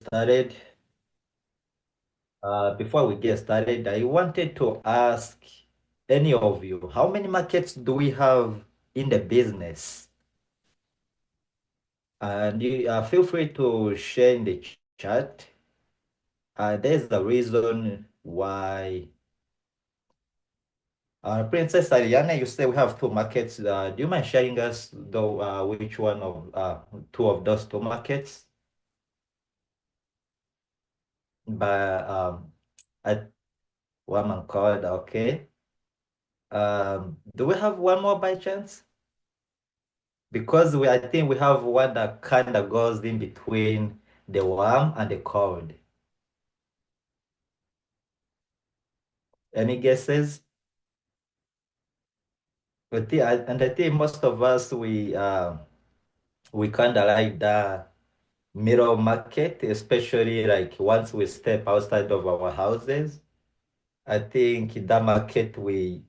started, before we get started, I wanted to ask any of you, how many markets do we have in the business? And you feel free to share in the chat. There's the reason why. Princess Ariana, you say we have two markets. Do you mind sharing us though which one of two of those two markets? By at one man called, okay. Do we have one more by chance? Because I think we have one that kind of goes in between the warm and the cold. Any guesses? I think most of us we kind of like the middle market, especially like once we step outside of our houses. I think that market we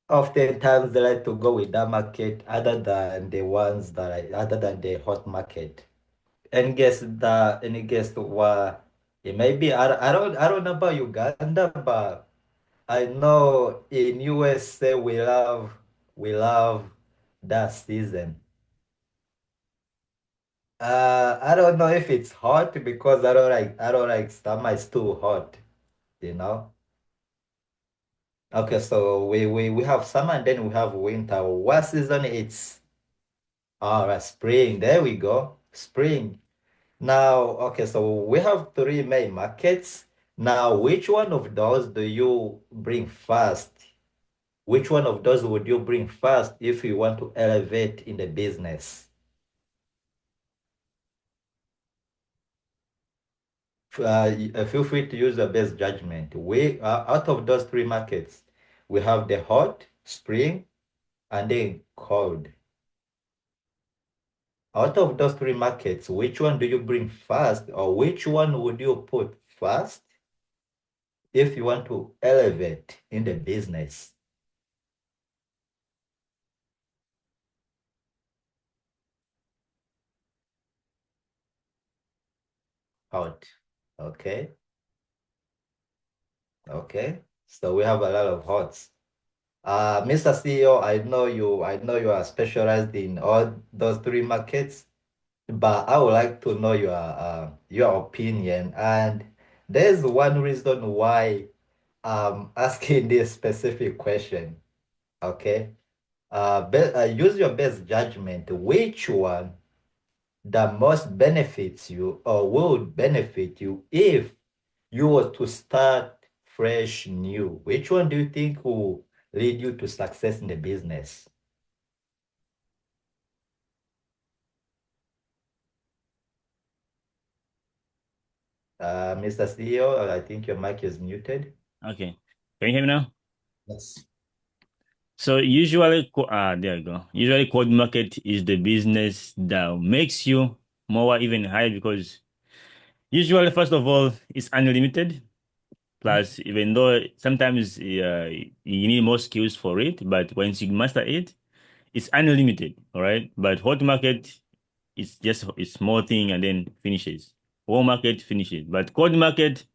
oftentimes like to go with that market other than the ones that other than the hot market. And guess what? It may be I don't know about Uganda, but I know in USA we love that season. I don't know if it's hot because I don't like summer. It's too hot, you know. Okay, so we have summer and then we have winter. What season it's all right, spring. There we go. Spring. Now, okay, so we have three main markets. Now, which one of those do you bring first? Which one of those would you bring first if you want to elevate in the business? Feel free to use your best judgment. Out of those three markets, we have the hot, spring, and then cold. Out of those three markets, which one do you bring first, or which one would you put first if you want to elevate in the business? Hot. Okay. Okay. So we have a lot of hots. Mr. CEO, I know you are specialized in all those three markets, but I would like to know your opinion. And there's one reason why I'm asking this specific question. Okay. Use your best judgment. Which one that most benefits you or would benefit you if you were to start fresh new? Which one do you think will lead you to success in the business? Mr. CEO, I think your mic is muted. Okay. Can you hear me now? Yes. So usually, there you go. Usually, cold market is the business that makes you more even higher because usually, first of all, it's unlimited. Plus, even though sometimes you need more skills for it, but once you master it, it's unlimited. All right. But hot market is just a small thing and then finishes. Warm market finishes. But cold market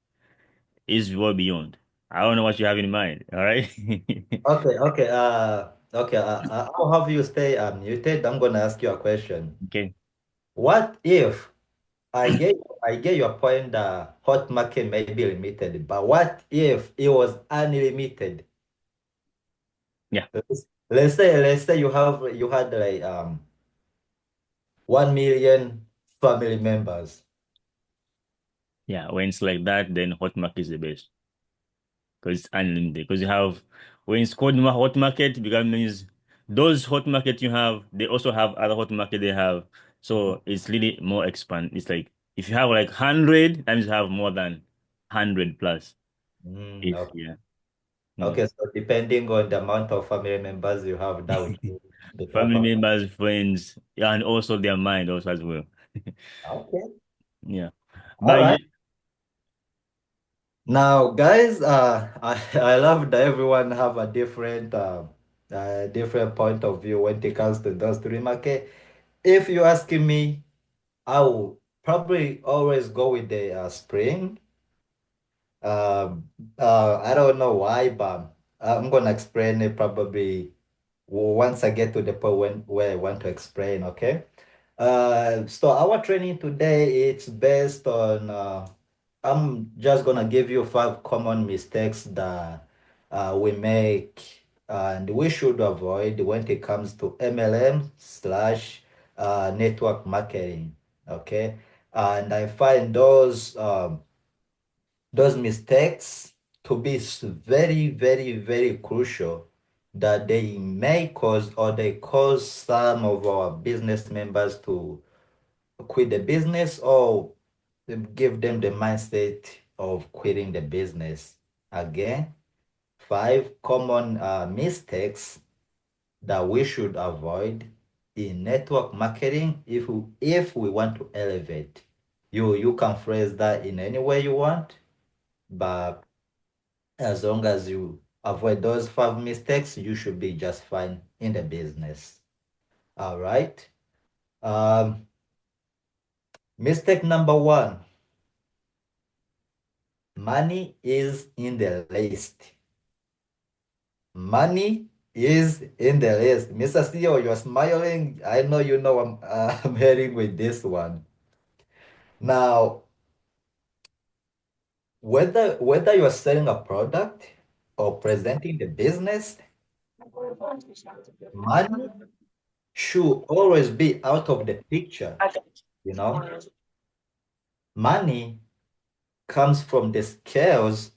is well beyond. I don't know what you have in mind. All right. Okay, okay. Okay. I'll have you stay muted. I'm gonna ask you a question. Okay. What if I get your point that hot market may be limited, but what if it was unlimited? Yeah. Let's say you had like 1 million family members. Yeah. When it's like that, then hot market is the best because it's unlimited. Because you have when it's hot market, because means those hot market you have, they also have other hot market they have. So it's really more expand. It's like if you have like 100, that means you have more than 100 plus. If Okay. yeah. Mm. Okay, so depending on the amount of family members you have, that would be the type Family of. members, friends, yeah, and also their mind also as well. Okay. Yeah. All But right. yeah, Now, guys, I love that everyone have a different point of view when it comes to those three market. If you're asking me, I will. probably always go with the spring. I don't know why, but I'm gonna explain it probably once I get to the point where I want to explain, okay? So our training today, it's based on, I'm just gonna give you five common mistakes that we make and we should avoid when it comes to MLM slash network marketing, okay? And I find those mistakes to be very, very, very crucial that they may cause or they cause some of our business members to quit the business or give them the mindset of quitting the business. Again, five common mistakes that we should avoid in network marketing if we want to elevate. You can phrase that in any way you want, but as long as you avoid those five mistakes, you should be just fine in the business. All right. Um, Mistake number one, money is in the list. Money is in the list. Mr. CEO, you're smiling. I know you know I'm heading with this one. Now, whether you're selling a product or presenting the business, money should always be out of the picture, you know? Money comes from the scales.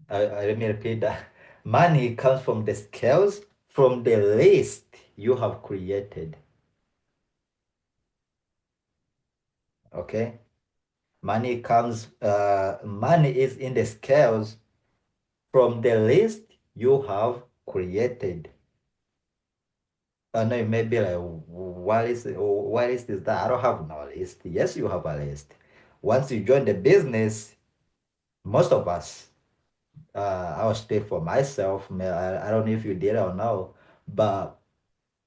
Let me repeat that. Money comes from the scales from the list you have created. Okay? Money is in the scales from the list you have created. No, it may be like, what list is that? I don't have no list. Yes, you have a list. Once you join the business, most of us, I'll speak for myself. I don't know if you did or no, but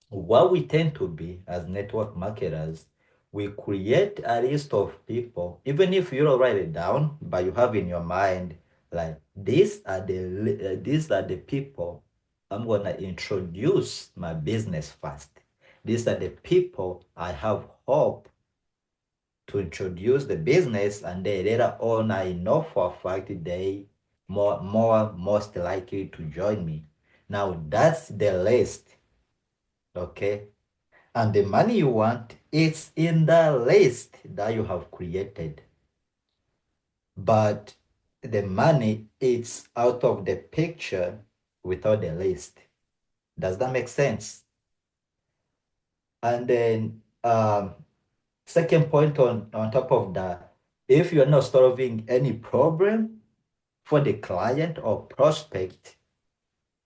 what we tend to be as network marketers, we create a list of people, even if you don't write it down, but you have in your mind, like these are the people I'm gonna introduce my business first. These are the people I have hope to introduce the business, and then later on I know for a fact they most likely to join me. Now that's the list, okay? And the money you want, it's in the list that you have created. But the money, it's out of the picture without the list. Does that make sense? And then second point on top of that, if you're not solving any problem for the client or prospect,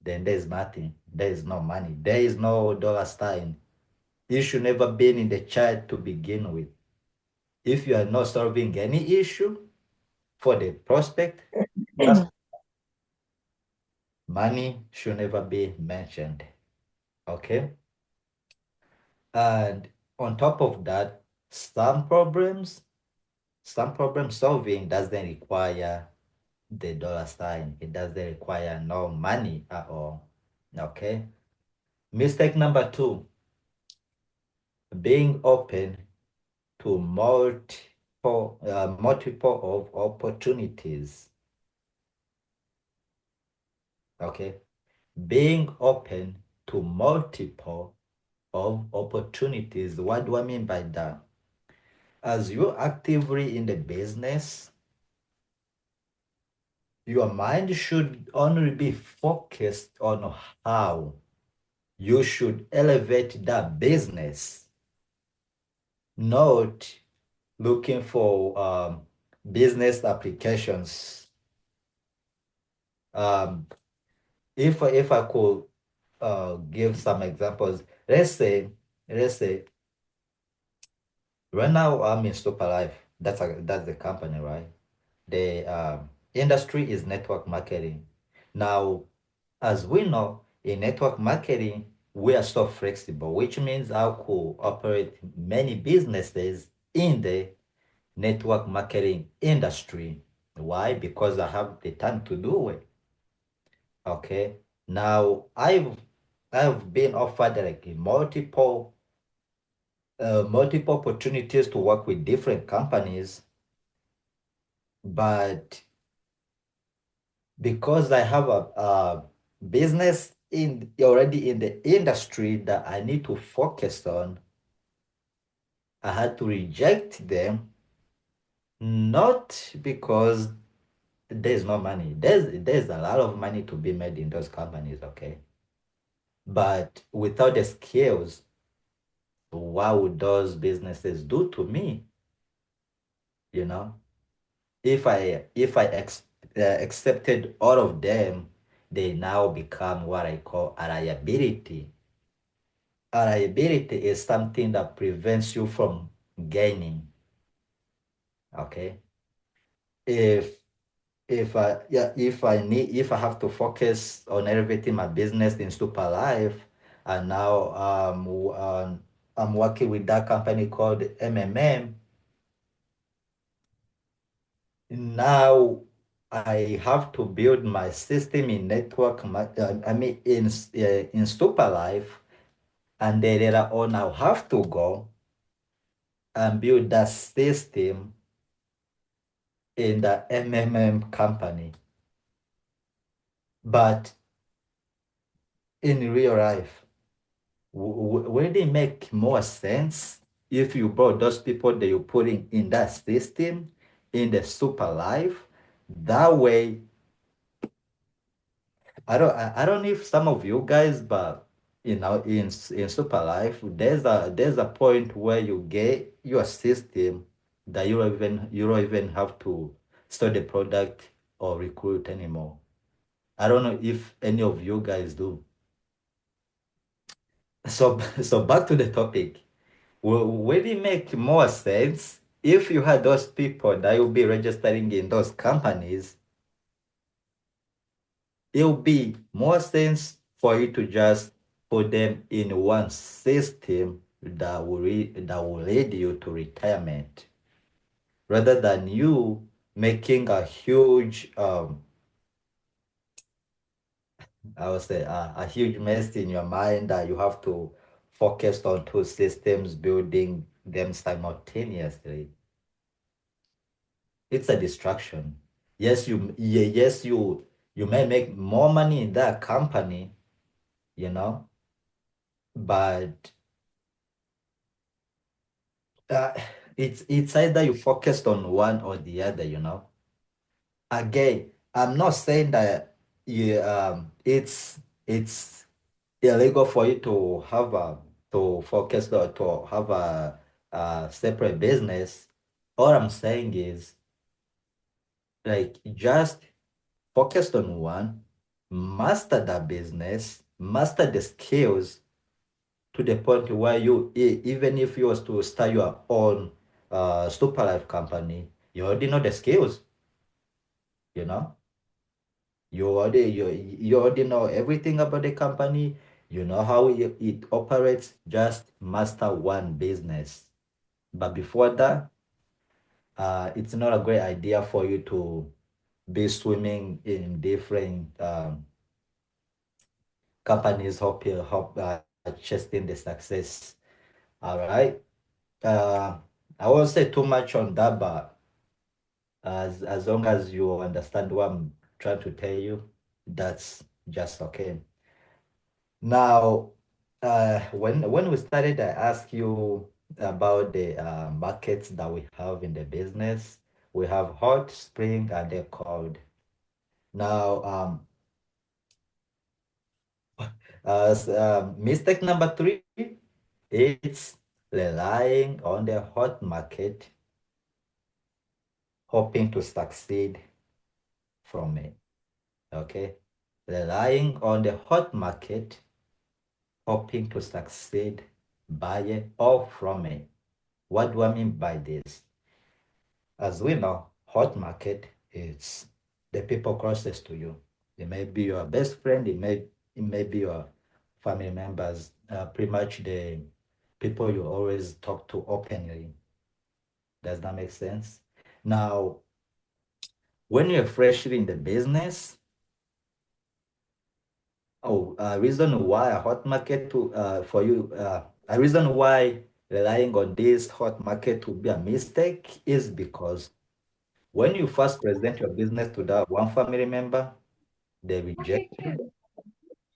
then there's nothing. There is no money. There is no dollar sign. You should never been in the chart to begin with. If you are not solving any issue for the prospect, trust money should never be mentioned. Okay. And on top of that, some problem solving doesn't require the dollar sign. It doesn't require no money at all. Okay. Mistake number two, being open to multiple of opportunities. Okay. Being open to multiple of opportunities. What do I mean by that? As you're actively in the business, your mind should only be focused on how you should elevate that business, not looking for business applications. Um, if I could give some examples, let's say right now I'm in Super Life. That's the company, right? The industry is network marketing. Now, as we know, in network marketing, we are so flexible, which means I could operate many businesses in the network marketing industry. Why? Because I have the time to do it. Okay. Now I've been offered like multiple opportunities to work with different companies, but because I have a business in already in the industry that I need to focus on, I had to reject them, not because there's no money. There's a lot of money to be made in those companies, okay? But without the skills, what would those businesses do to me? You know, if I accepted all of them, they now become what I call a liability. A liability is something that prevents you from gaining. Okay. If if I have to focus on elevating my business in super life, and now I'm working with that company called MMM. Now I have to build my system in I mean in super life, and then later on I'll have to go and build that system in the MMM company. But in real life, would it make more sense if you brought those people that you're putting in that system in the super life? That way, I don't know if some of you guys, but in super life, there's a point where you get your system that you don't even have to study the product or recruit anymore. I don't know if any of you guys do. So so back to the topic. Will it make more sense if you had those people that will be registering in those companies? It will be more sense for you to just put them in one system that will lead you to retirement, rather than you making a huge I would say a huge mess in your mind that you have to focus on two systems, building them simultaneously. It's a distraction. Yes, you may make more money in that company, you know, but uh, it's either you focused on one or the other, you know. Again, I'm not saying that it's illegal for you to have a to focus or to have a separate business. All I'm saying is like just focused on one, master that business, master the skills to the point where even if you was to start your own super life company, you already know the skills, you know. You already know everything about the company. You know how it operates. Just master one business. But before that, it's not a great idea for you to be swimming in different companies, chasing the success. All right. Uh, I won't say too much on that, but as long as you understand what I'm trying to tell you, that's just okay. Now, when we started, I asked you about the markets that we have in the business. We have hot, spring, and they're cold. Now, mistake number three, it's relying on the hot market, hoping to succeed from it. Okay, relying on the hot market, hoping to succeed by it or from it. What do I mean by this? As we know, hot market is the people closest to you. It may be your best friend, it may be your family members, pretty much the people you always talk to openly. Does that make sense? Now, when you're freshly in the business, a reason why a hot market for you, a reason why relying on this hot market would be a mistake is because when you first present your business to that one family member, they reject you.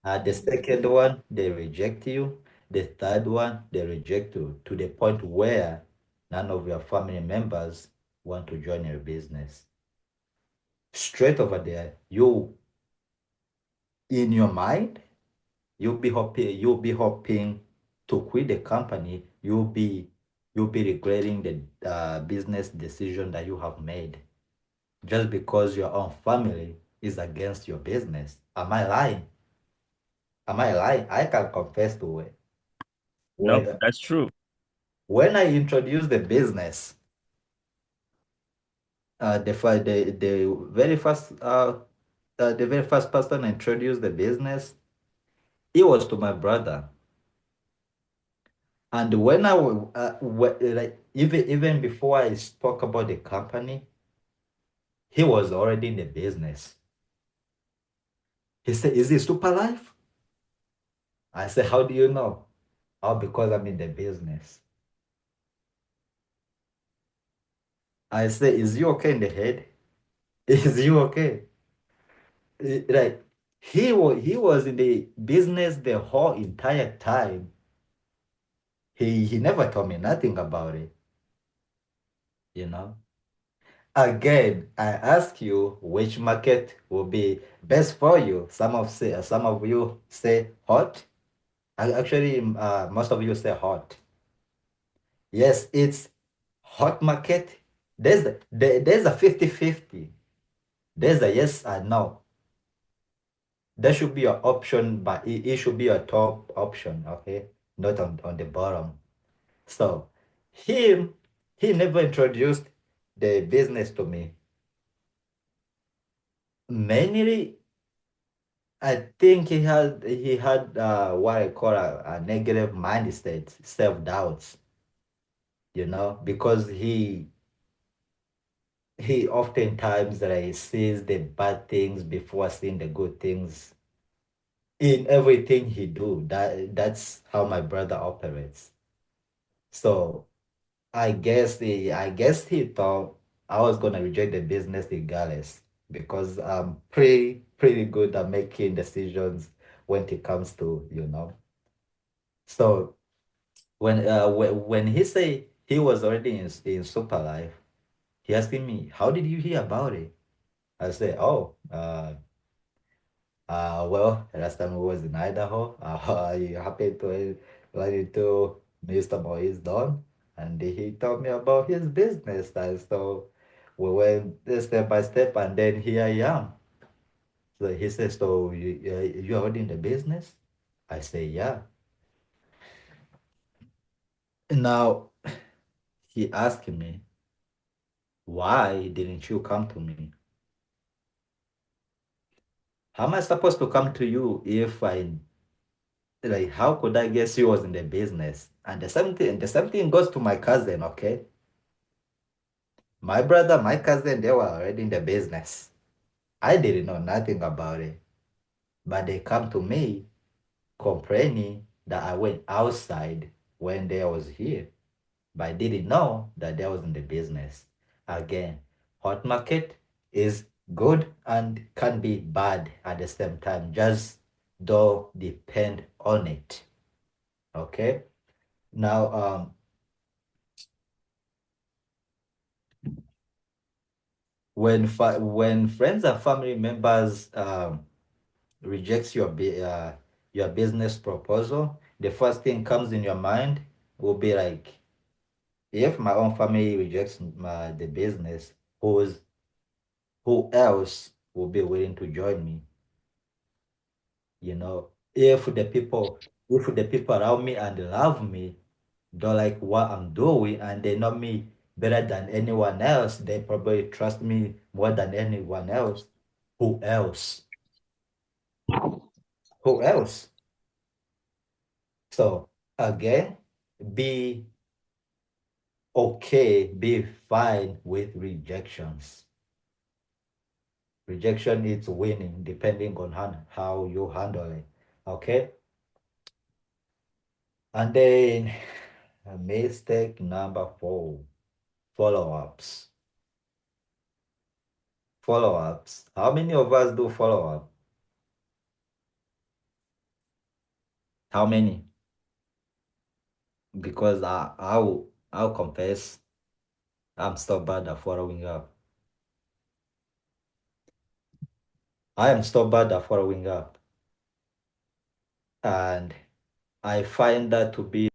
The second one, they reject you. The third one, they reject you to the point where none of your family members want to join your business. Straight over there, you in your mind, you'll be hoping to quit the company. You'll be regretting the business decision that you have made just because your own family is against your business. Am I lying? Am I lying? I can confess to it. Nope, When, that's true. when I introduced the business, the very first person I introduced the business, it was to my brother. And when like even before I spoke about the company, he was already in the business. He said, "Is it super life?" I said, "How do you know?" "Oh, because I'm in the business." I said, "Is you okay in the head? Is you okay?" Like he was in the business the whole entire time. He never told me nothing about it, you know. Again, I ask you which market will be best for you. Some of you say hot. Actually, most of you say hot. Yes, it's hot market. There's a 50-50. There's a yes and no. There should be an option, but it should be a top option, okay? Not on the bottom. So him, he never introduced the business to me. Mainly, I think he had what I call a negative mindset, self-doubts, because he oftentimes like sees the bad things before seeing the good things in everything he do. That's how my brother operates. So I guess he thought I was gonna reject the business regardless because I'm pretty good at making decisions when it comes to. So when he say he was already in Super Life, he asking me, "How did you hear about it?" I say, "Oh, well, last time we was in Idaho, I happened to run into Mr. Moise Don, and he told me about his business. And so we went step by step, and then here I am." So he says, "So you already in the business?" I say, "Yeah." Now he asked me, "Why didn't you come to me? How am I supposed to come to you if how could I guess you was in the business?" And the same thing goes to my cousin, okay? My brother, my cousin, they were already in the business. I didn't know nothing about it, but they come to me complaining that I went outside when they was here, but I didn't know that they was in the business. Again, hot market is good and can be bad at the same time. Just don't depend on it. Okay. Now, when friends and family members rejects your business proposal, the first thing comes in your mind will be like, if my own family rejects the business, who else will be willing to join me? If the people around me and love me don't like what I'm doing and they know me better than anyone else, they probably trust me more than anyone else. Who else? Who else? So again, be okay, be fine with rejections. Rejection is winning depending on how you handle it. Okay. And then mistake number four, follow-ups. Follow-ups. How many of us do follow-up? How many? Because I'll confess, I'm so bad at following up. I am so bad at following up. And I find that to be,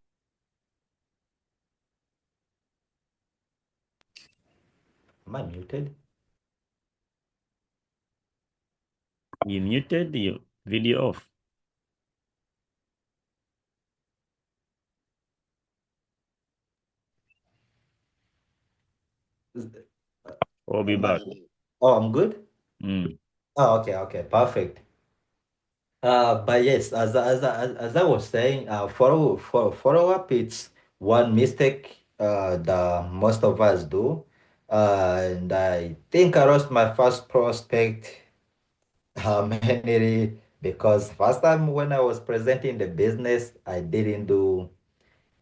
am I muted? You muted your video off or be Am I, back. oh, I'm good? Mm. Oh, okay, okay, perfect. But yes, as I was saying, follow up, it's one mistake that most of us do. And I think I lost my first prospect mainly because first time when I was presenting the business, I didn't do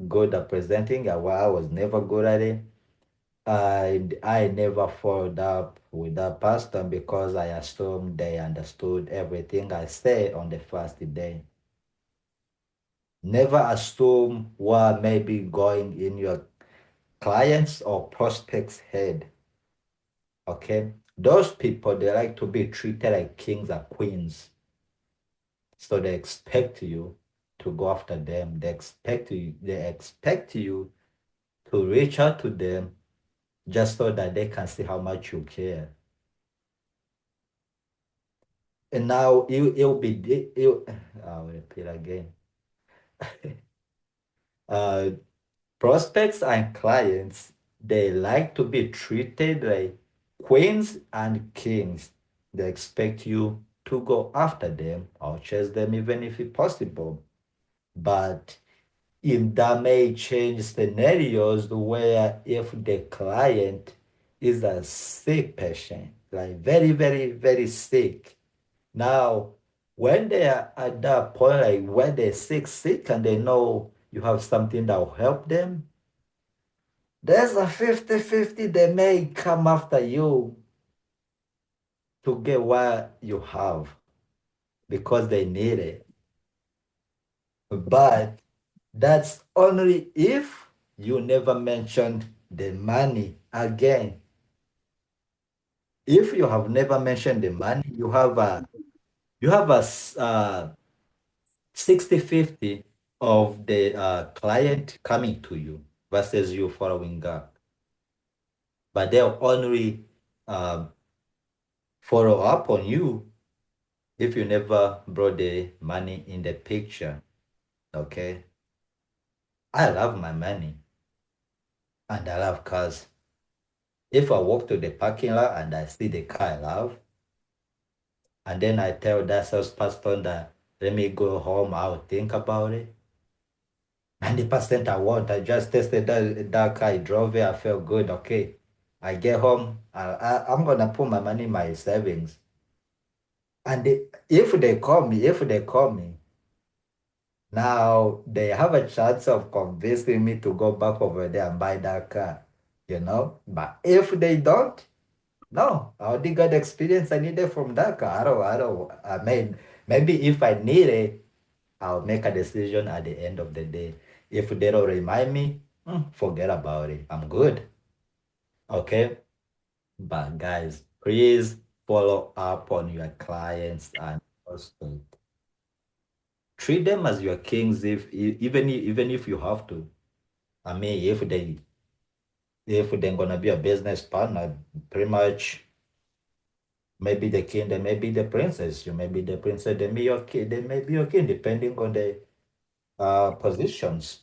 good at presenting. I was never good at it. And I never followed up with that person because I assumed they understood everything I said on the first day. Never assume what may be going in your clients or prospects' head. Okay? Those people, they like to be treated like kings and queens. So they expect you to go after them. They expect you to reach out to them just so that they can see how much you care. And now it'll be I'll repeat again. Uh, Prospects and clients, they like to be treated like queens and kings. They expect you to go after them or chase them even if it's possible. But if that may change scenarios where if the client is a sick patient, like very, very, very sick. Now, when they are at that point, like when they're sick, and they know you have something that will help them, there's a 50-50. They may come after you to get what you have because they need it. But that's only if you never mention the money again. If you have never mentioned the money, you have a 60-50 of the client coming to you versus you following up. But they'll only um, follow up on you if you never brought the money in the picture. Okay. I love my money and I love cars. If I walk to the parking lot and I see the car I love, and then I tell that salesperson that let me go home, I'll think about it. 90% I want. I just tested that car, I drove it, I felt good. Okay. I get home, I'm gonna put my money in my savings. And if they call me, now they have a chance of convincing me to go back over there and buy that car. But if they don't, no, I already got the experience I needed from that car. I mean, maybe if I need it, I'll make a decision at the end of the day. If they don't remind me, forget about it. I'm good. Okay. But guys, please follow up on your clients and also treat them as your kings even if you have to. I mean, if they're gonna be a business partner, pretty much maybe the king, they may be the princess. You may be the princess, they may your king, they may be your king, depending on the positions.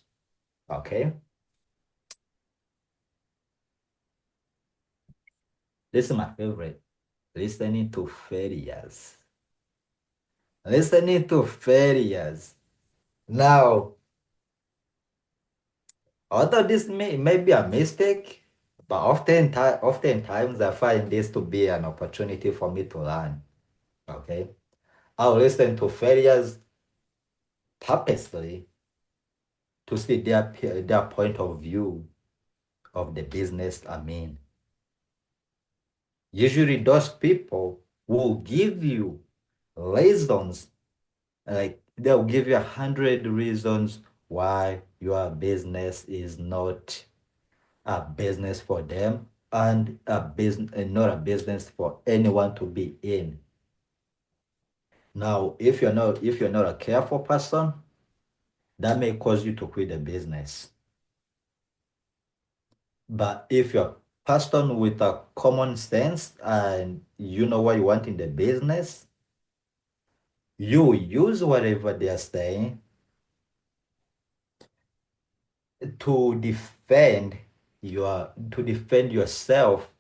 Okay. This is my favorite. Listening to failures. Listening to failures. Now, Although this may be a mistake, but oftentimes I find this to be an opportunity for me to learn. Okay. I'll listen to failures purposely to see their point of view of the business I'm in. Usually those people will give you reasons, like they'll give you 100 reasons why your business is not a business for them and a business and not a business for anyone to be in. Now, if you're not a careful person, that may cause you to quit the business. But if you're a person with a common sense and you know what you want in the business, you use whatever they are saying to defend yourself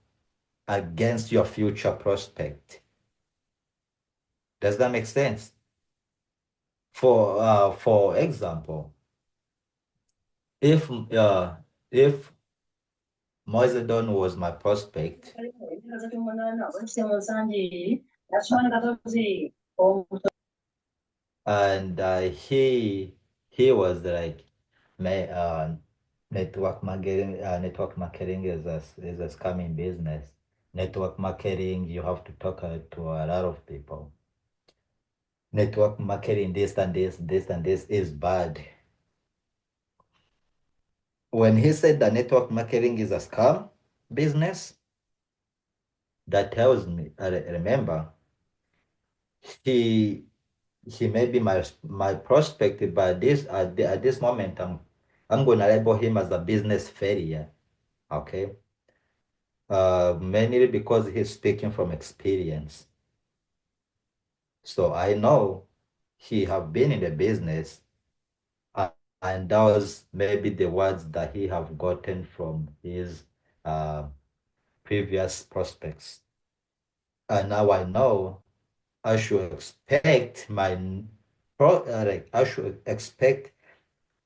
against your future prospect. Does that make sense? For example, if if Moisedon was my prospect and he was like my network marketing is a scamming business. Network marketing, you have to talk to a lot of people. Network marketing, this is bad. When he said that network marketing is a scam business, that tells me, I remember, he he may be my prospect, but at this moment, I'm gonna label him as a business failure. Okay, mainly because he's speaking from experience. So I know he have been in the business, uh, and that was maybe the words that he have gotten from his uh, previous prospects. And now I know I should expect I should expect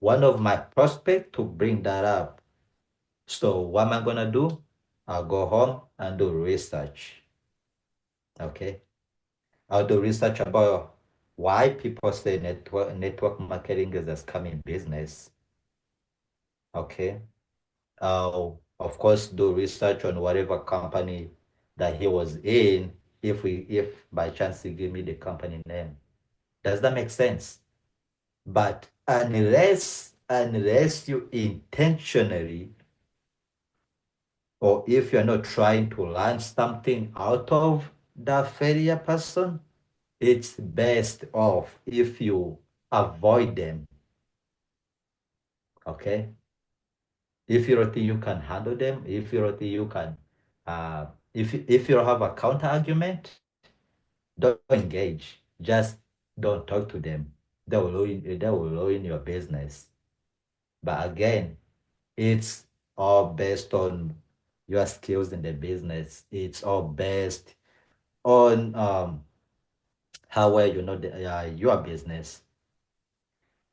one of my prospect to bring that up. So what am I gonna do? I'll go home and do research. Okay. I'll do research about why people say network marketing is a scamming business. Okay. I'll of course do research on whatever company that he was in, if by chance he give me the company name. Does that make sense? But unless you intentionally, or if you're not trying to learn something out of that failure person, it's best off if you avoid them. Okay? If you don't think you can handle them, if you don't think you can, if you don't have a counter argument, don't engage. Just don't talk to them. They will ruin your business. But again, it's all based on your skills in the business. It's all based on how well you know your business.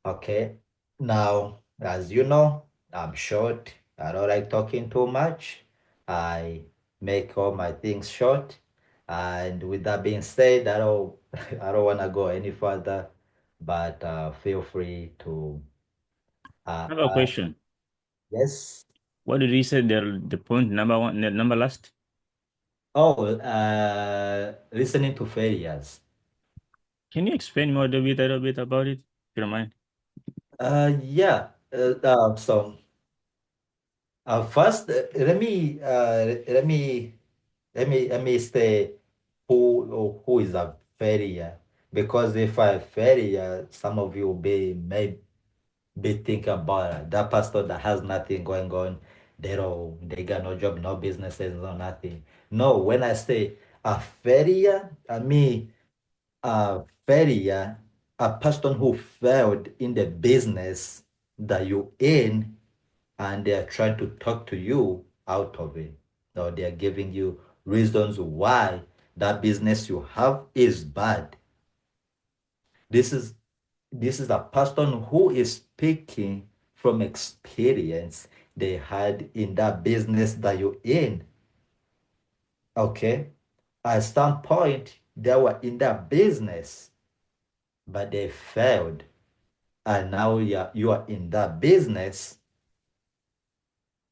Okay. Now, as you know, I'm short. I don't like talking too much. I make all my things short. And with that being said, I don't I don't want to go any further, but feel free to I have a ask. question. Yes. What did you say there? The point number one, the number last? Oh, listening to failures. Can you explain more a little bit about it, if you don't mind? Yeah. First, let me say who is a failure, because if I failure, some of you may be thinking about that pastor that has nothing going on. They got no job, no businesses, no nothing. No, when I say a failure, I mean a failure, a person who failed in the business that you in, and they are trying to talk to you out of it. Or they are giving you reasons why that business you have is bad. This is this is a person who is speaking from experience they had in that business that you're in. Okay. At some point, they were in that business, but they failed. And now you are in that business.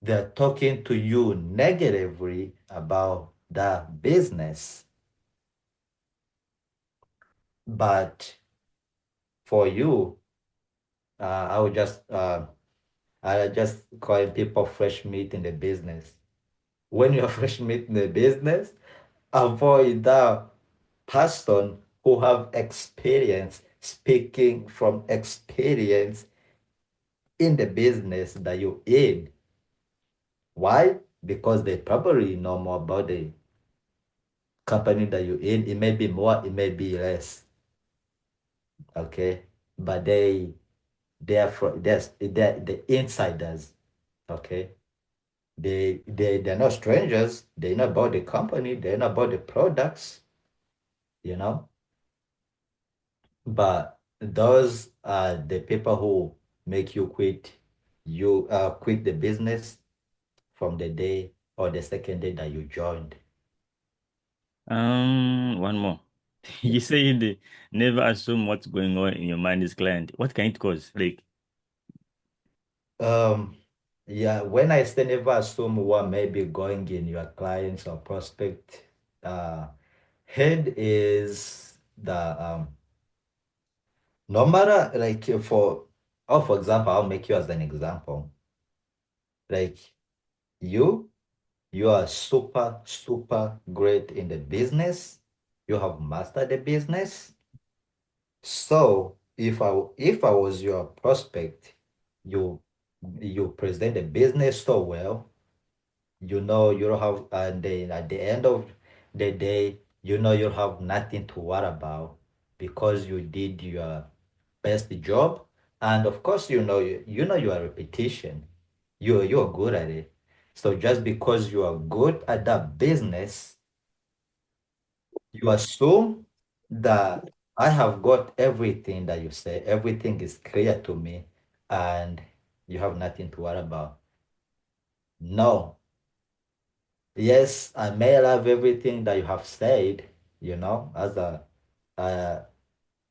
They're talking to you negatively about that business. But for you, I would I just calling people fresh meat in the business. When you're fresh meat in the business, avoid that person who have experience speaking from experience in the business that you're in. Why? Because they probably know more about the company that you're in. It may be more, it may be less. Okay. But they're the insiders. Okay. They're not strangers. They know about the company, they know about the products, you know. But those are the people who make you quit the business from the day or the second day that you joined. One more. You said never assume what's going on in your mind is client. What can it cause? Like, Um, yeah, when I say never assume what may be going in your clients or prospect head is the no matter like for example, I'll make you as an example. Like you you are super, super great in the business. You have mastered the business. So if I was your prospect, you you present the business so well, you know you don't have, and then at the end of the day, you know you have nothing to worry about because you did your best job. And of course, you know your repetition. You're good at it. So just because you are good at that business, you assume that I have got everything that you say, everything is clear to me, and you have nothing to worry about. No. Yes, I may have everything that you have said, uh,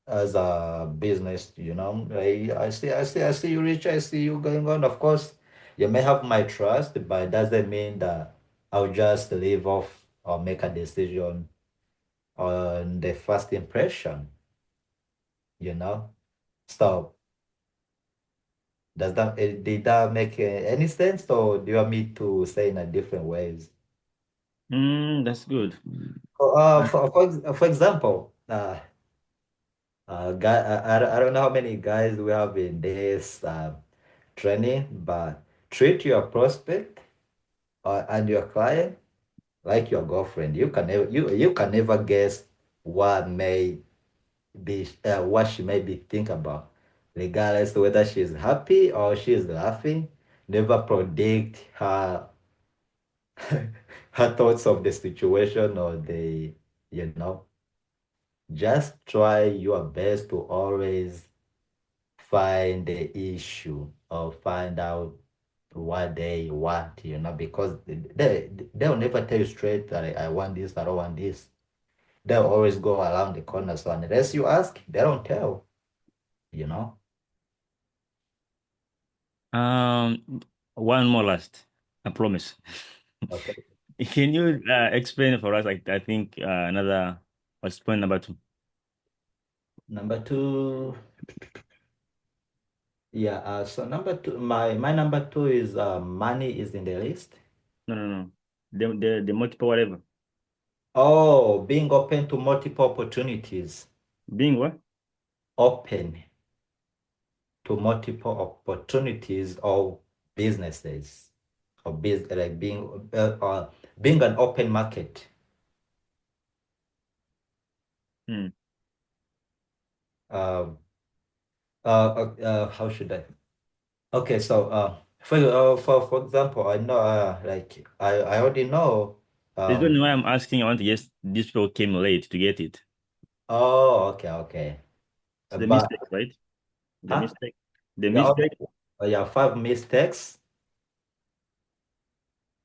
as a business, I see you rich, I see you going on. Of course, you may have my trust, but it doesn't mean that I'll just leave off or make a decision on the first impression, you know? So did that make any sense, or do you want me to say in a different ways? that's good. For example, I don't know how many guys we have in this training, but treat your prospect and your client like your girlfriend. You can never guess what she may be think about, regardless whether she's happy or she's laughing. Never predict her thoughts of the situation or you know, just try your best to always find the issue or find out what they want, because they'll never tell you straight that I want this, I don't want this. They'll always go around the corner. So unless you ask, they don't tell, you know. Um, one more last. I promise. Okay. Can you explain for us? Like, I think another what's point number two? Number two, yeah, so number two, my number two is money is in the list. No, no, no. The multiple whatever. Oh, being open to multiple opportunities. Being what? Open to multiple opportunities or businesses or like being an open market. Hmm. Um, how should I? Okay, so for example, I know I already know. There's no Um, why I'm asking. I want to guess these people came late to get it. oh, okay, okay. It's the But mistake, right? The huh? mistake. The Yeah, okay. mistake. Yeah, five mistakes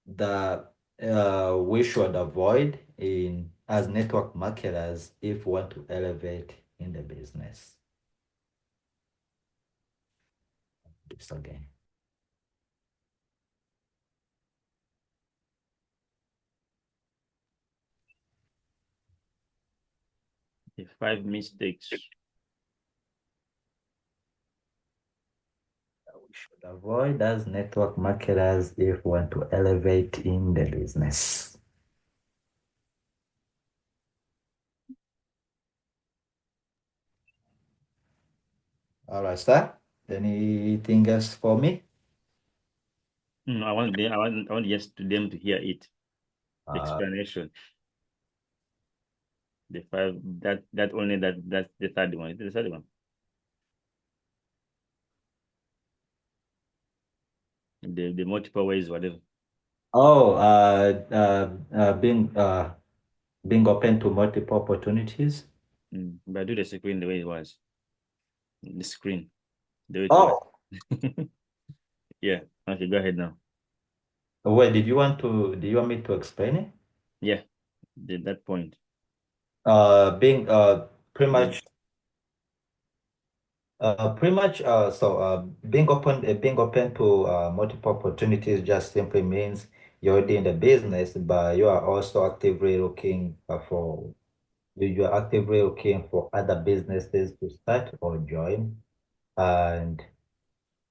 that we should avoid in as network marketers if we want to elevate in the business. This again. The five mistakes. We should avoid as network marketers if we want to elevate in the business. All right, sir. Anything else for me? No, I want just to them to hear it. The Uh, explanation. The five that only that's the third one. Is it the third one? The multiple ways, whatever. oh, being open to multiple opportunities. But do the screen the way it was. The screen, the way it was. Oh, Yeah. Okay, go ahead now. wait, do you want me to explain it? Yeah, that point. Being Mm, pretty much being open to multiple opportunities just simply means you're already in the business, but you are also actively looking you're actively looking for other businesses to start or join. And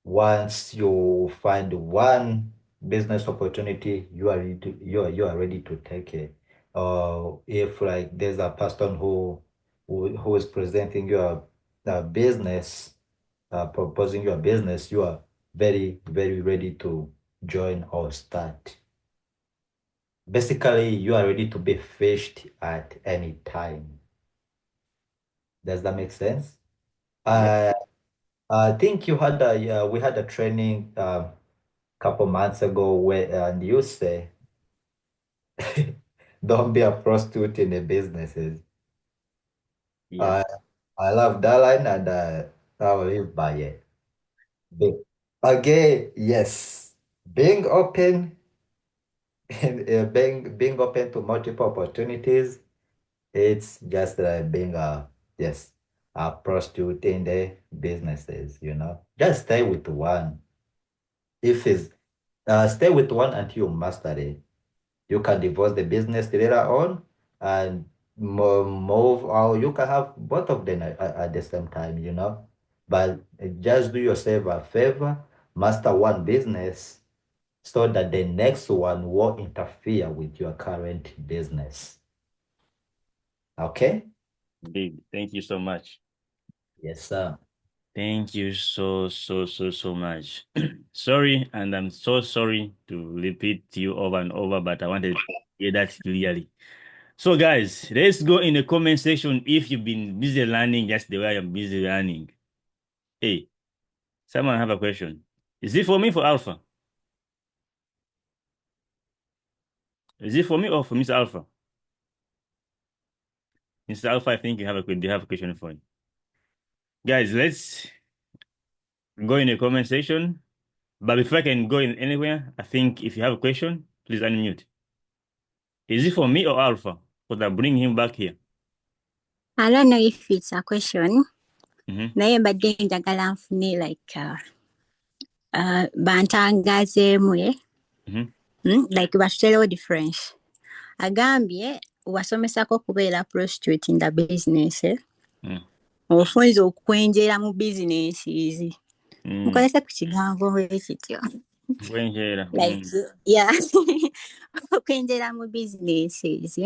once you find one business opportunity, you are ready to take it. If like there's a person who is presenting your business, proposing your business, you are very, very ready to join or start. Basically, you are ready to be fished at any time. Does that make sense? yep. Uh, I think we had a training couple months ago where and you say don't be a prostitute in the businesses. Yeah. I I love that line and I will live by it. Be- Again, yes, being open and being open to multiple opportunities. It's just being a yes a prostitute in the businesses. Just stay with one. If it's stay with one until you master it. You can divorce the business later on and move, or you can have both of them at the same time. But just do yourself a favor, master one business so that the next one won't interfere with your current business. Okay? Big. Thank you so much. Yes, sir. Thank you so much. Sorry, and I'm so sorry to repeat to you over and over, but I wanted to hear that clearly. So, guys, let's go in the comment section if you've been busy learning just the way I'm busy learning. Hey, someone have a question. Is it for me for Alpha? Is it for me or for Mr. Alpha? Mr. Alpha, I think they have a question for you. Guys, let's go in the comment section. But before I can go in anywhere, I think if you have a question, please unmute. Is it for me or Alpha? Because I bring him back here. I don't know if it's a question. Mm-hmm. Naye mbadde njagala nfune like bantangazeemu Mm-hmm. like batuterewo difference. Agambye wasomesako kubeera prostitute in the business Mm. ofunze okwenjera mu businesses Mm. mukolese ku kigambo ekityo Wenjera. like yeah okwenjera mu businesses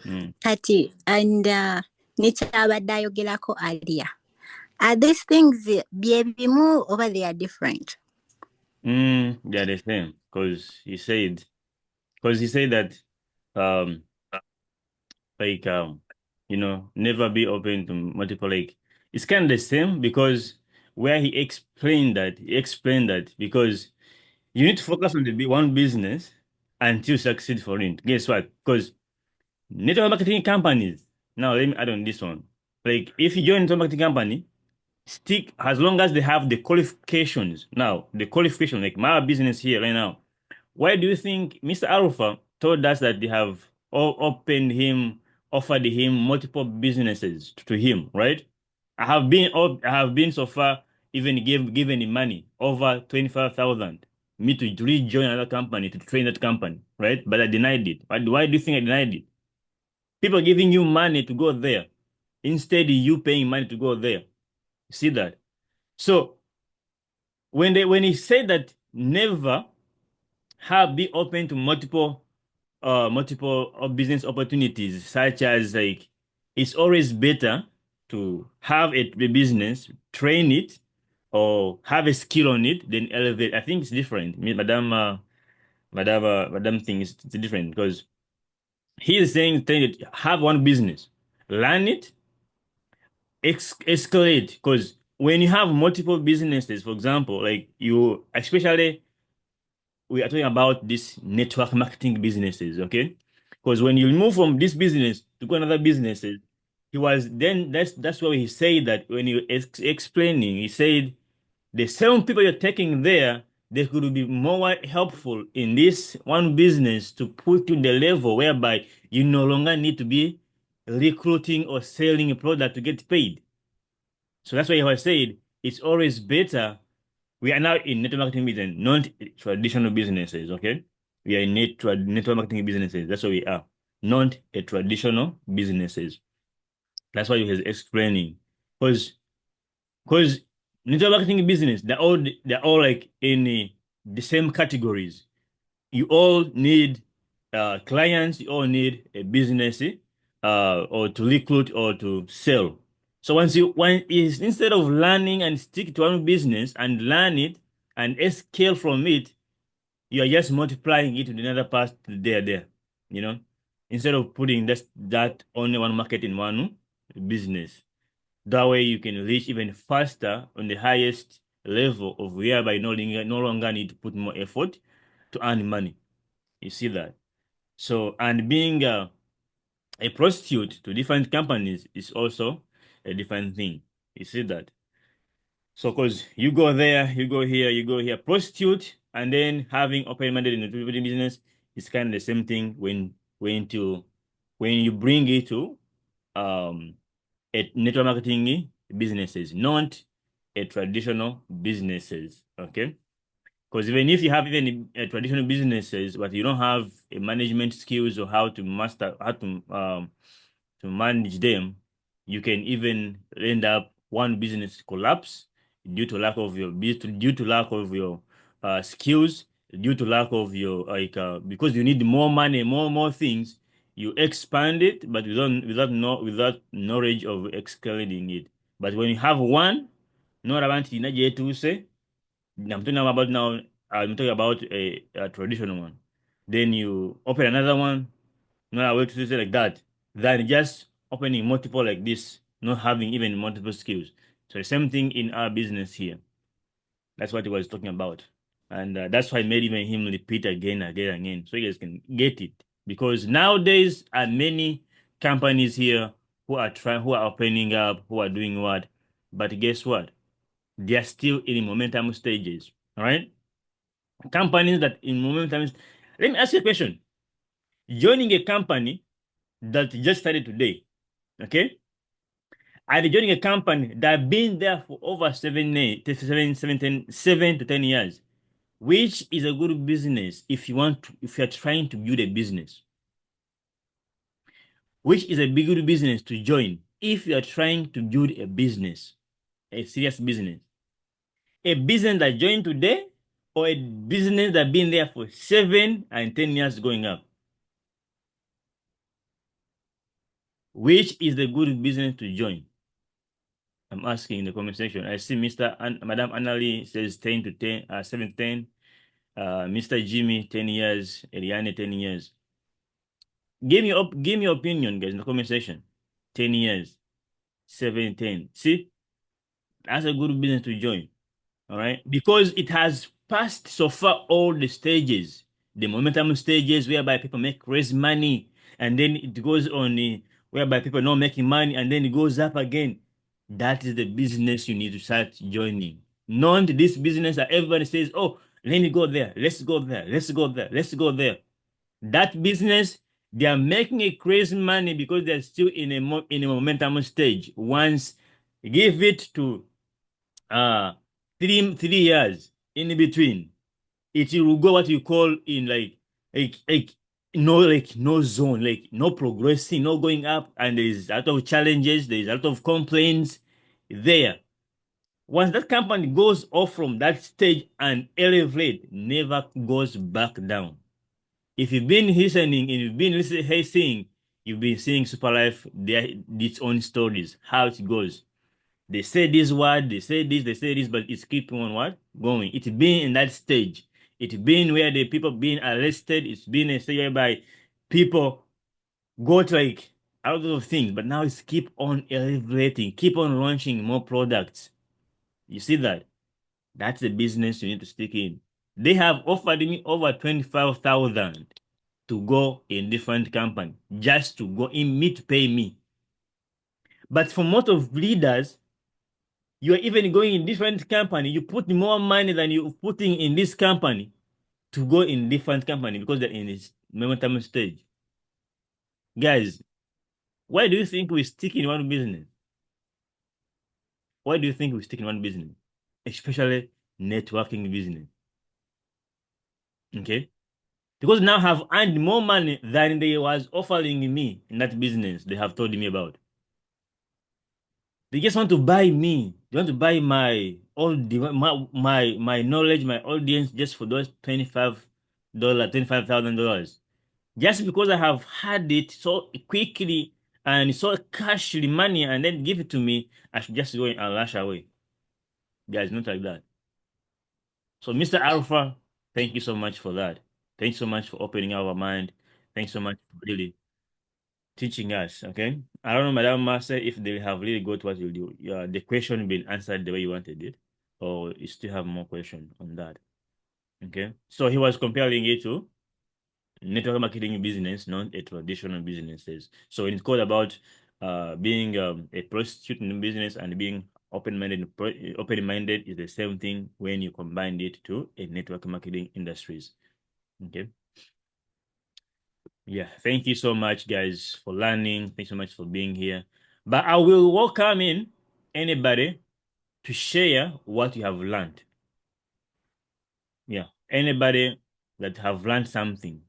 Mm. kati and nekyabadde ayogerako alia. Are these things bye bimu oba they are different? They're the same. Because he said that, um, like, never be open to multiple, like, it's kind of the same because where he explained that because you need to focus on one business until you succeed for it. Guess what? Because network marketing companies, now let me add on this one. Like, if you join a network marketing company, stick as long as they have the qualifications. Now, the qualification, like my business here right now. Why do you think Mr. Alpha told us that they have all offered him multiple businesses to him, right? I have been so far even given him money over 25,000 me to rejoin another company to train that company, right? But I denied it. Why do you think I denied it? People giving you money to go there instead you paying money to go there. You see that? So when he said that never have be open to multiple business opportunities, such as like it's always better to have a business, train it, or have a skill on it, then elevate. I think it's different. Madam thing is it's different because he is saying that have one business, learn it, escalate. Because when you have multiple businesses, for example, like you, especially we are talking about this network marketing businesses, okay? Because when you move from this business to go another businesses, he was then that's why he said that when you explaining, he said the same people you're taking there, they could be more helpful in this one business to put you in the level whereby you no longer need to be recruiting or selling a product to get paid. So that's why he was said it's always better. We are now in network marketing business, not traditional businesses, okay? We are in network marketing businesses. That's what we are, not a traditional businesses. That's why he was explaining. Because network marketing business, they're all like in the same categories. You all need clients, you all need a business or to recruit or to sell. So when is instead of learning and stick to one business and learn it and scale from it, you are just multiplying it to another part there, you know, instead of putting that only one market in one business. That way you can reach even faster on the highest level of whereby no longer need to put more effort to earn money. You see that? So, and being a prostitute to different companies is also a different thing. You see that? So, because you go there, you go here, prostitute, and then having open-minded in the prostitution business is kind of the same thing when you bring it to um a network marketing businesses, not a traditional businesses. Okay. Because even if you have even traditional businesses, but you don't have a management skills or how to master, how to manage them, you can even end up one business collapse due to lack of your skills, due to lack of your because you need more money, more things. You expand it, but without knowledge of expanding it. But when you have one, not about to say. I'm talking about a traditional one. Then you open another one, not a way to say like that. Than just opening multiple like this, not having even multiple skills. So the same thing in our business here. That's what he was talking about. And that's why I made even him repeat again, so you guys can get it. Because nowadays are many companies here who are opening up, who are doing what. But guess what? They are still in momentum stages. All right? Companies that in momentum. Let me ask you a question. Joining a company that just started today, okay? And joining a company that been there for over 7 to 10 years, which is a good business if you're trying to build a business, which is a big good business to join if you are trying to build a business, a serious business. A business that joined today or a business that been there for 7 and 10 years going up. Which is the good business to join? I'm asking in the comment section. I see Madam Annalie says 10 to 10, 7 to 10. Mr. Jimmy, 10 years. Eliane, 10 years. Give me your opinion, guys, in the comment section. 10 years, 7, 10. See, that's a good business to join. All right, because it has passed so far all the stages, the momentum stages whereby people raise money, and then it goes on whereby people are not making money, and then it goes up again. That is the business you need to start joining. Not this business that everybody says, oh, let me go there, let's go there, let's go there, let's go there. That business, they are making a crazy money because they're still in a momentum stage. Once give it to 3 years in between, it will go what you call in like no zone, like no progressing, no going up, and there's a lot of challenges, there's a lot of complaints there. Once that company goes off from that stage and elevate, never goes back down. If you've been listening and you've been listening, hey, seeing, you've been seeing Super Life, its own stories, how it goes. They say this word, they say this, but it's keeping on what? Going. It's been in that stage. It's been where the people being arrested. It's been a stage whereby people got like a lot of things, but now it's keep on elevating, keep on launching more products. You see that? That's the business you need to stick in. They have offered me over 25,000 to go in different company just to go in me to pay me. But for most of leaders, you are even going in different company. You put more money than you putting in this company to go in different company because they're in this momentum stage. Guys, why do you think we stick in one business? Why do you think we stick in one business? Especially networking business. Okay? Because now have earned more money than they was offering me in that business they have told me about. They just want to buy me. They want to buy my knowledge, my audience just for those $25,000. Just because I have had it so quickly and so cashly money and then give it to me, I should just go and rush away. Guys, not like that. So Mr. Alpha, thank you so much for that. Thanks so much for opening our mind. Thanks so much for really teaching us. Okay. I don't know, Madam Master, if they have really got what you do. Yeah, the question been answered the way you wanted it, or you still have more question on that. Okay. So he was comparing it to network marketing business, not a traditional businesses. So it's called about being a prostitute in business and being open-minded. Open-minded is the same thing when you combine it to a network marketing industries. Okay. Yeah, thank you so much, guys, for learning. Thanks so much for being here. But I will welcome in anybody to share what you have learned. Yeah, anybody that have learned something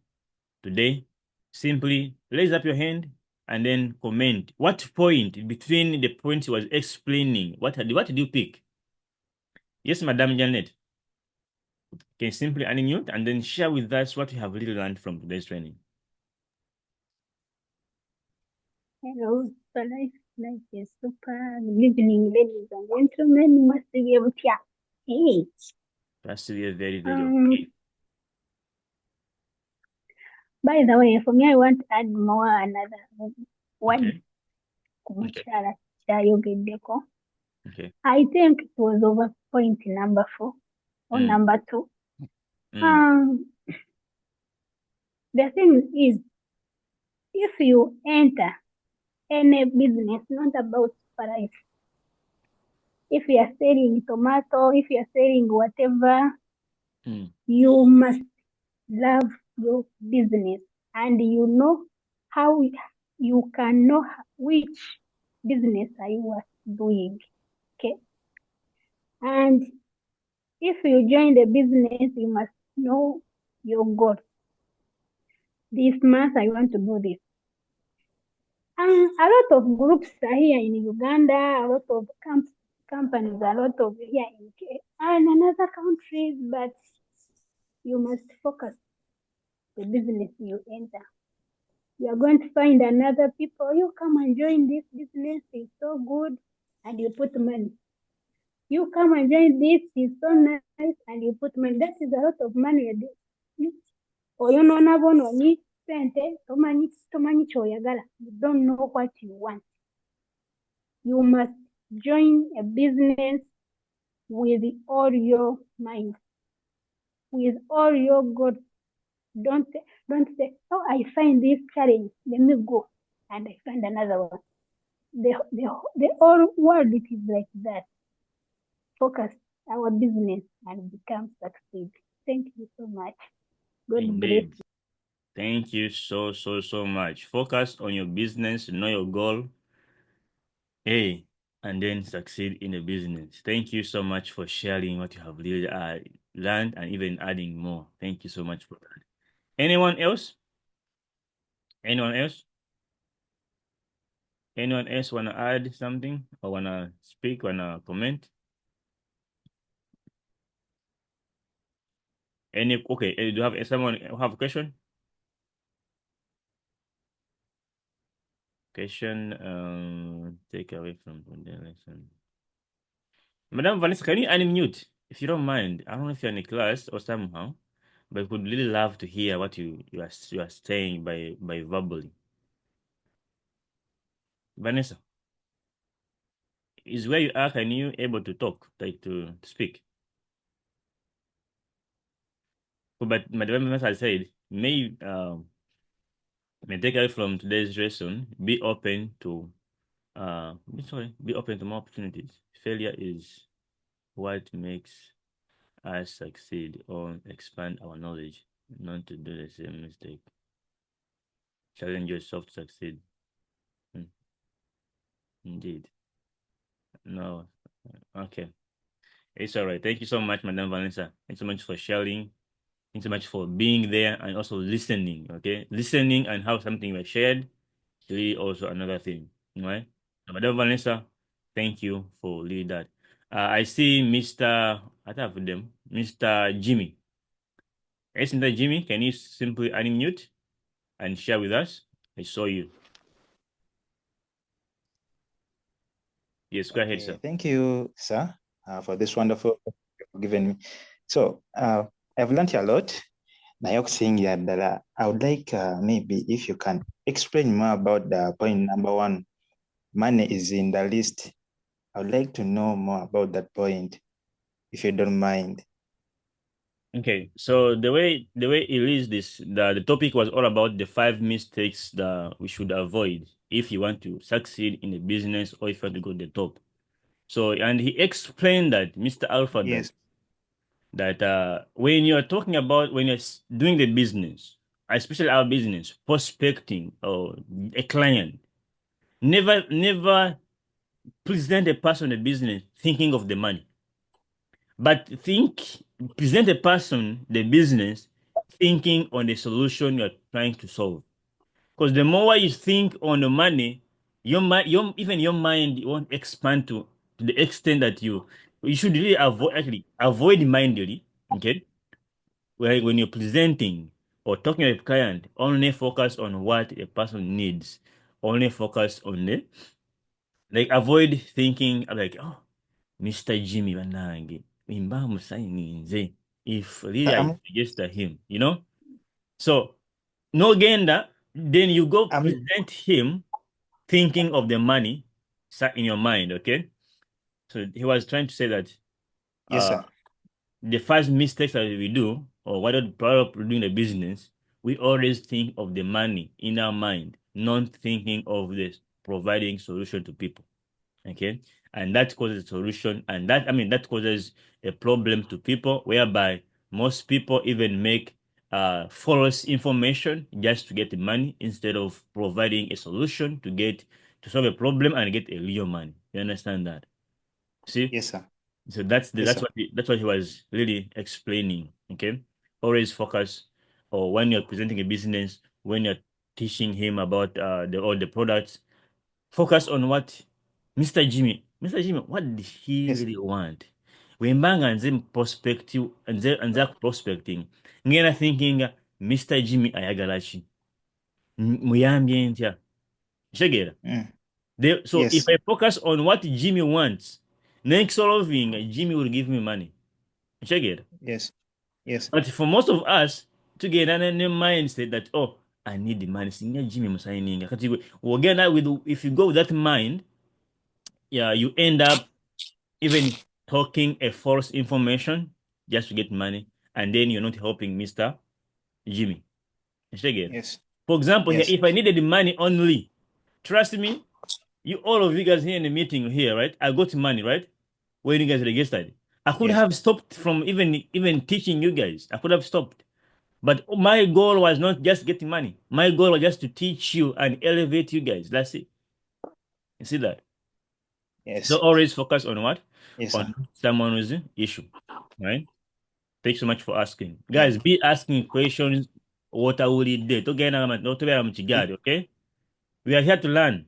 today, simply raise up your hand and then comment. What point between the points he was explaining? What did you pick? Yes, Madam Janet. Can you simply unmute and then share with us what you have really learned from today's training? Hello, so life is super. Good evening, ladies and gentlemen. Must be able to. Hey. That's very, very, very okay. By the way, for me, I want to add more another one. Okay. Okay. Okay. I think it was over point number 4 or number 2. The thing is, if you enter any business, not about price. If you are selling tomato, if you are selling whatever, you must love your business, and you know how you can know which business are you doing. Okay. And if you join the business, you must know your goal. This month I want to do this. And a lot of groups are here in Uganda, a lot of companies, a lot of here in UK and another countries, but you must focus the business you enter. You are going to find another people, you come and join this business, it's so good, and you put money. You come and join this, it's so nice, and you put money. That is a lot of money a day. You don't know what you want. You must join a business with all your mind, with all your goals. Don't say, oh, I find this challenge, let me go and I find another one. the whole world it is like that. Focus our business and become succeed. Thank you so much. God bless. Indeed. Thank you so much. Focus on your business, know your goal, hey, and then succeed in the business. Thank you so much for sharing what you have really learned and even adding more. Thank you so much for that. Anyone else? Anyone else? Anyone else want to add something or want to speak, want to comment? Okay, do you have someone have a question? Question, take away from the lesson. Madam Vanessa, can you unmute if you don't mind? I don't know if you're in a class or somehow, but I would really love to hear what you are saying by verbally. Vanessa, is where you are, can you able to talk, like to speak? But Madam Vanessa said, may take away from today's lesson, be open to be open to more opportunities. Failure is what makes us succeed or expand our knowledge, not to do the same mistake. Challenge yourself to succeed. Hmm, indeed. No. Okay. It's all right. Thank you so much, Madam Vanessa. Thanks so much for sharing. Thanks so much for being there and also listening. Okay. Listening and how something was shared is really also another thing. Right? So, Madam Vanessa, thank you for leading that. I see Mr. I have them, Mr. Jimmy. Yes, Mr. Jimmy, can you simply unmute and share with us? I saw you. Yes, go ahead, Okay, sir. thank you, sir, for this wonderful given me. So I've learned a lot. Nayok I would like maybe if you can explain more about the point number one. Money is in the list. I would like to know more about that point, if you don't mind. Okay, so the way it is this the topic was all about the five mistakes that we should avoid if you want to succeed in a business or if you want to go to the top. So and he explained that Mr. Alpha Yes, that when you're talking about when you're doing the business, especially our business, prospecting or a client, never present a person in the business thinking of the money. But present a person, the business, thinking on the solution you're trying to solve. Because the more you think on the money, even your mind won't expand to the extent that you should really avoid mindedly, okay? Where when you're presenting or talking to a client, only focus on what a person needs. Only focus on the like avoid thinking like, oh, Mr. Jimmy Banange, imba musayininze. If really I I'm, suggest him, So no gender, then you go I'm present him thinking of the money in your mind, okay? So he was trying to say that yes, uh sir. the first mistakes that we do, or whether prior to doing the business, we always think of the money in our mind, not thinking of this providing solution to people. Okay, and that causes a solution, and that causes a problem to people, whereby most people even make false information just to get the money instead of providing a solution to solve a problem and get a real money. You understand that? See, Yes, sir. so Yes, sir. that's what he was really explaining. Okay, always focus, or when you're presenting a business, when you're teaching him about all the products, focus on what Mr. Jimmy, what did he Yes, really want? Wembanga nze prospective nze prospecting. Ngena thinking Mr. Jimmy ayagala ki? Muyambye ntya? Kitegeera? mm, So if yes, I focus on what Jimmy wants, next solving Jimmy will give me money. Kitegeera? yes, yes, But for most of us, tugenda ne mindset that, oh, I need the money. Singa Jimmy musayininga. Kati wogenda if you go with that mind, yeah, you end up even talking a false information just to get money, and then you're not helping Mr. Jimmy. Again. yes, For example, here, yes, if I needed the money only, trust me, You all of you guys here in the meeting here, right? I got money, right? When you guys registered. I could Yes. have stopped from even teaching you guys. I could have stopped. But my goal was not just getting money. My goal was just to teach you and elevate you guys. That's it. You see that? So Yes. always focus on what? Yes, On sir. someone's issue. Right? Thanks so much for asking. Yeah. Guys, be asking questions. What I will do. Okay? We are here to learn.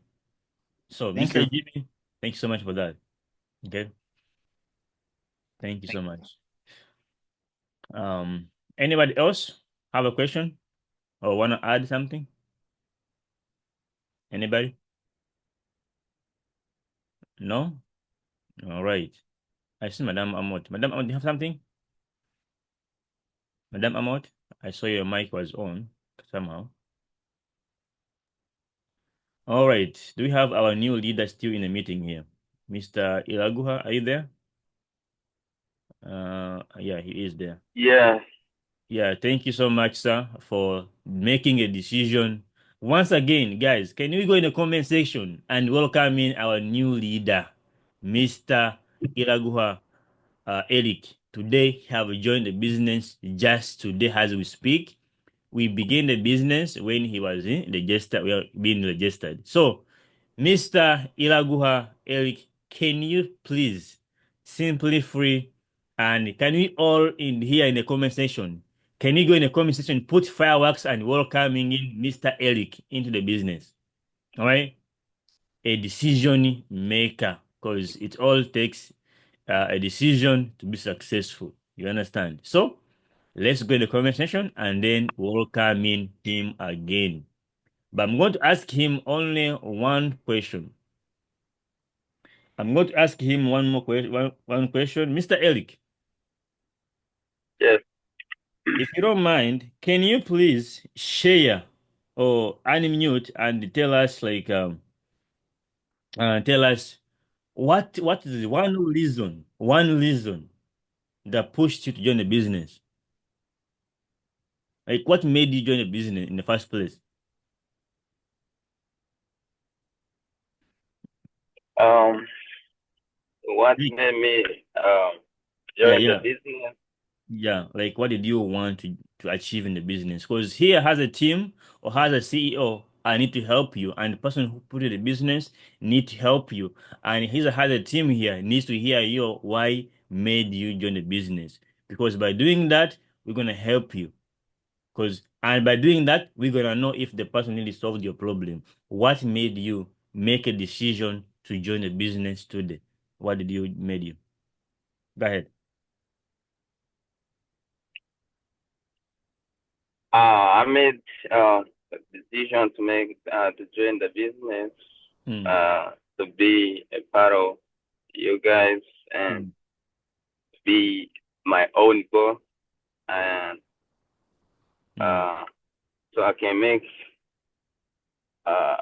So, Thank Mr. you. Jimmy, thank you so much for that. Okay? Thank you so much. Um, Anybody else have a question or want to add something? Anybody? No? All right. I see Madame Amot. Madame Amot, do you have something? Madame Amot, I saw your mic was on somehow. All right. Do we have our new leader still in the meeting here? Mr. Ilaguha, are you there? Yeah, he is there. Yeah. Yeah, thank you so much, sir, for making a decision. Once again, guys, can we go in the comment section and welcome in our new leader, Mr. Iraguha Eric. Today, he have joined the business just today as we speak. We began the business when he was registered, well, being registered. So, Mr. Iraguha Eric, can you please simply free and can we all in here in the comment section? Can you go in the comment section, put fireworks and welcoming in Mr. Eric into the business? All right, a decision maker, because it all takes a decision to be successful. You understand? So let's go in the comment section and then welcome in him again. But I'm going to ask him only one question. I'm going to ask him one more question. One question, Mr. Eric. Yes. If you don't mind, can you please share or unmute and tell us tell us what is one reason that pushed you to join the business? Like what made you join the business in the first place? Um, what Like, made me yeah, join the yeah. business? Yeah, like what did you want to achieve in the business? Because here has a team or has a CEO, I need to help you, and the person who put in the business need to help you, and he has a team here needs to hear you why made you join the business. Because by doing that, we're gonna help you. Because and by doing that, we're gonna know if the person really solved your problem. What made you make a decision to join the business today? What did you made you? Go ahead. I made a decision to make to join the business, Hmm. uh, to be a part of you guys and Hmm. be my own boss, and Hmm. so I can make uh,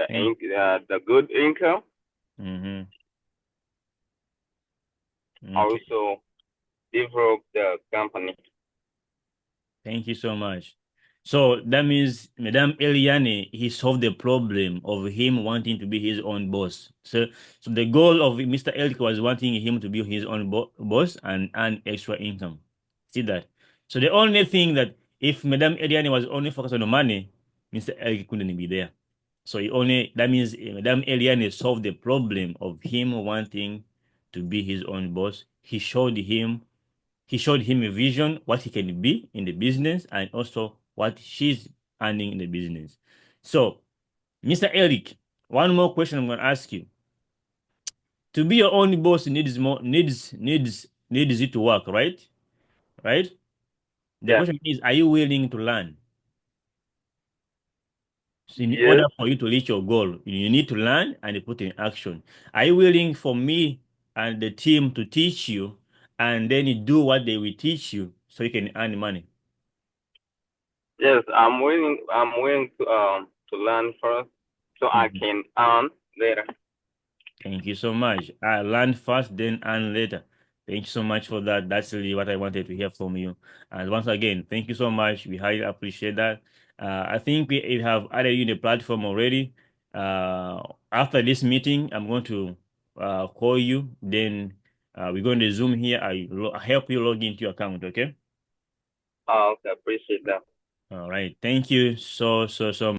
Thank the good income. Mm-hmm. Okay. Also develop the company. Thank you so much. So that means Madame Eliane, he solved the problem of him wanting to be his own boss. So the goal of Mr. Eric was wanting him to be his own boss and earn extra income. See that? So the only thing that if Madame Eliane was only focused on the money, Mr. Eric couldn't be there. So that means Madame Eliane solved the problem of him wanting to be his own boss. He showed him a vision, what he can be in the business, and also what she's earning in the business. So, Mr. Eric, one more question I'm going to ask you. To be your own boss needs you to work, right? Right? The Yeah. question is, are you willing to learn? So in order Yes. for you to reach your goal, you need to learn and put in action. Are you willing for me and the team to teach you, and then you do what they will teach you so you can earn money? Yes. I'm willing to learn first, so I Mhm. can earn later. Thank you so much. I learn first, then earn later. Thank you so much for that. That's really what I wanted to hear from you. And once again, thank you so much. We highly appreciate that. I think we have added you in the platform already. After this meeting, I'm going to call you. Then we're going to Zoom here. I help you log into your account. Okay. Oh, okay, appreciate that. All right. Thank you so